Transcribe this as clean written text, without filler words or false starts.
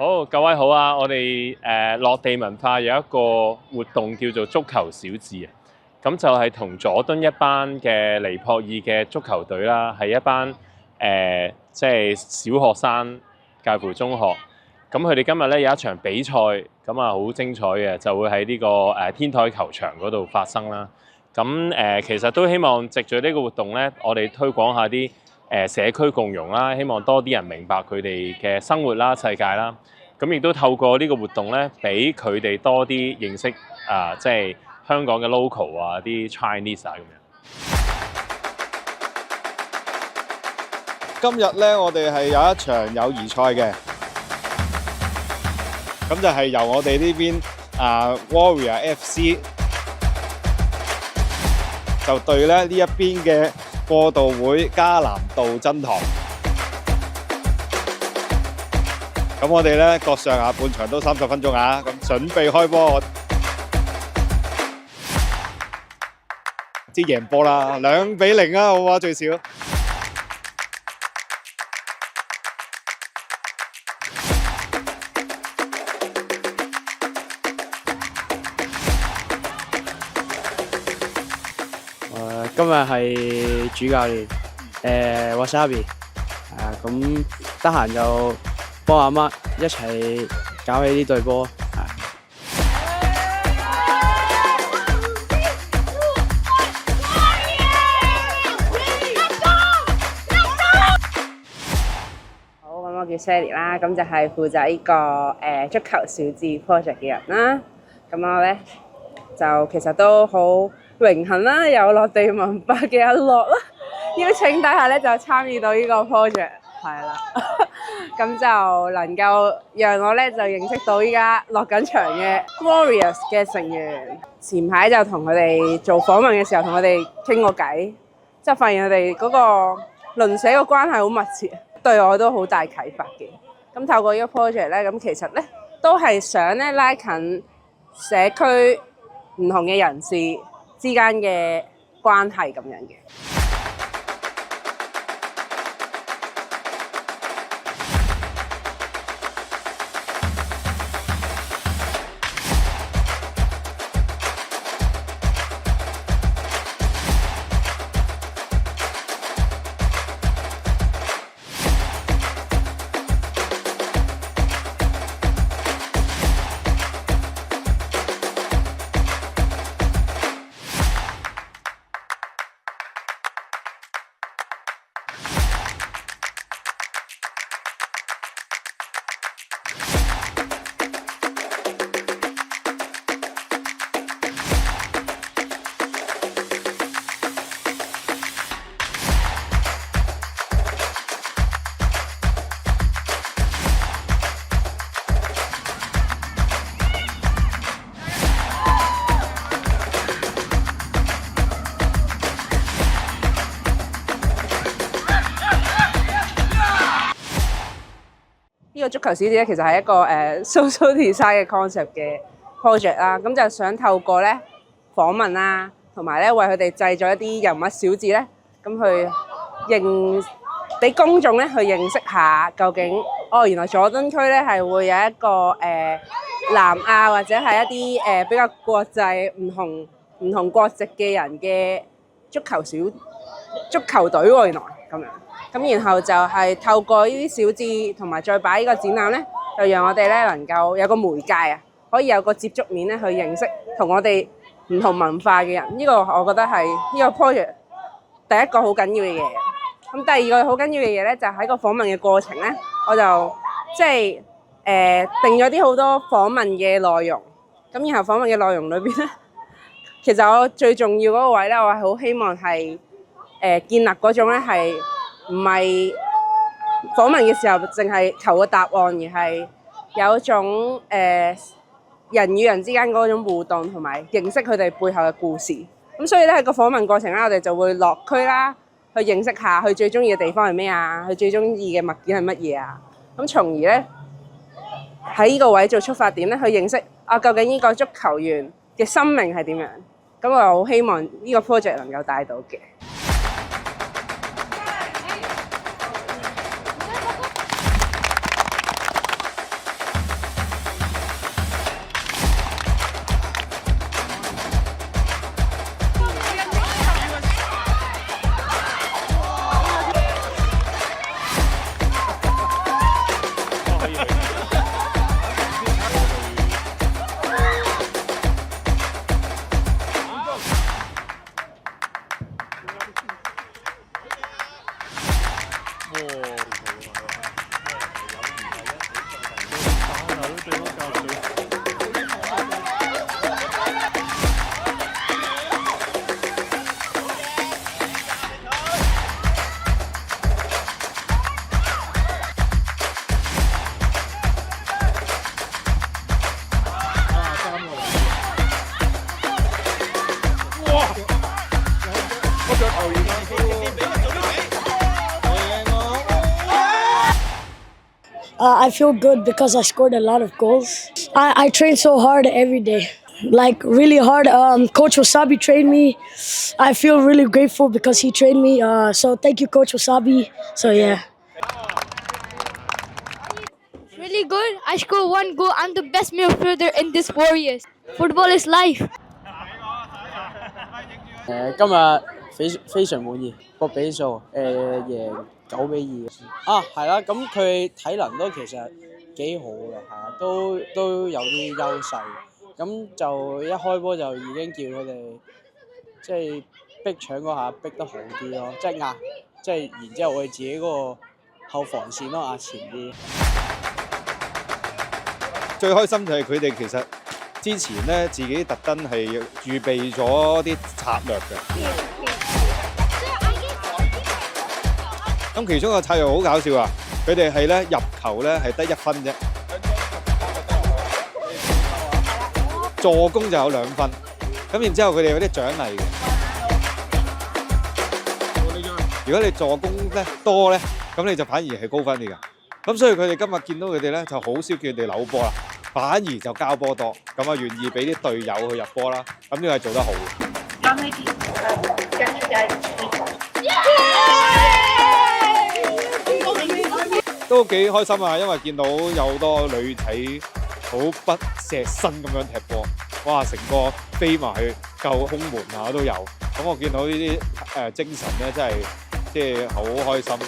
好，各位好啊！我哋落地文化有一個活動叫做足球小子啊，咁就係同佐敦一班嘅尼泊爾嘅足球隊啦，係一班即係小學生介乎中學。咁佢哋今日咧有一場比賽，咁啊好精彩嘅，就會喺呢個天台球場嗰度發生啦。咁其實都希望藉住呢個活動咧，我哋推廣下啲社區共融啦，希望多啲人明白佢哋嘅生活啦、世界啦。咁亦都透過呢個活動咧，俾佢哋多啲認識即係香港嘅 local 啊，啲 Chinese 啊咁樣。今日咧，我哋係有一場友誼賽嘅，咁就係由我哋呢邊Warrior FC 就對咧呢一邊嘅過渡會迦南道真堂。咁我哋咧各上下半場都30分鐘啊，咁準備開波，知贏波啦，2-0啊，好啊最少。今日係主教練Wasabi，咁得閒就幫阿媽一齊搞起呢隊波。好，咁我叫 Sally 啦，咁就係負責呢個足球小子 project 嘅人啦。咁我咧就其實都好榮幸啦，有落地文化嘅阿樂啦，邀請底下咧就參與到呢個 project， 係啦，咁就能夠讓我咧就認識到依家落緊場嘅 Warriors 嘅成員。前排就同佢哋做訪問嘅時候，同佢哋傾過偈，即係發現佢哋嗰個鄰舍個關係好密切，對我都好大啟發嘅。咁透過呢個 project 咧，咁其實咧都係想咧拉近社區唔同嘅人士之間嘅關係咁樣嘅。呢個足球小子咧，其實係一個social design 嘅 concept 嘅 project 啦。咁就想透過咧訪問啦，同埋咧為佢哋製作一啲人物小誌咧，咁去俾公眾咧去認識下究竟原來佐敦區咧係會有一個南亞或者係一啲比較國際唔同國籍嘅人嘅足球隊喎，原來咁樣。咁然後就係透過呢啲小誌同埋再擺呢個展覽咧，就讓我哋咧能夠有個媒介啊，可以有個接觸面咧去認識同我哋唔同文化嘅人。呢個我覺得係呢個 project 第一個好緊要嘅嘢。咁第二個好緊要嘅嘢咧，就喺個訪問嘅過程咧，我就即係定咗啲好多訪問嘅內容。咁然後訪問嘅內容裏邊咧，其實我最重要嗰個位咧，我係好希望係建立嗰種咧係唔係訪問嘅時候淨係求個答案，而係有一種人與人之間嗰種互動，同埋認識佢哋背後嘅故事。咁所以咧喺個訪問過程咧，我哋就會落區啦，去認識下佢最中意嘅地方係咩啊，佢最中意嘅物件係乜嘢啊。咁從而咧喺呢個位做出發點咧，去認識究竟呢個足球員嘅生命係點樣。咁我好希望呢個 project 能夠帶到嘅。I feel good because I scored a lot of goals. I train so hard every day, like really hard. Coach Wasabi trained me. I feel really grateful because he trained me. So thank you, Coach Wasabi. So yeah. Really good. I scored 1 goal. I'm the best midfielder in this Warriors. Football is life. 今日非常滿意個比數，贏9-2啊，係啦，咁佢體能都其實幾好嘅，係啊，都有啲優勢，咁就一開波就已經叫佢哋即係逼搶嗰下逼得好啲咯，即係壓，即係然之後我哋自己嗰個後防線都壓前啲。最開心就係佢哋其實之前咧自己特登係預備咗啲策略嘅。咁其中個策略好搞笑啊！佢哋係咧入球咧係得1分啫，助攻就有2分。咁然之後佢哋有啲獎勵嘅。如果你助攻咧多咧，咁你就反而係高分啲㗎。咁所以佢哋今日見到佢哋咧就好少叫佢哋扭波啦，反而就交波多，咁啊願意俾啲隊友去入波啦。咁呢個係做得好嘅。都幾開心啊！因為見到有好多女仔好不捨身咁樣踢波，哇！成個飛埋去救空門啊都有。咁我見到呢啲精神咧，真係即係好開心。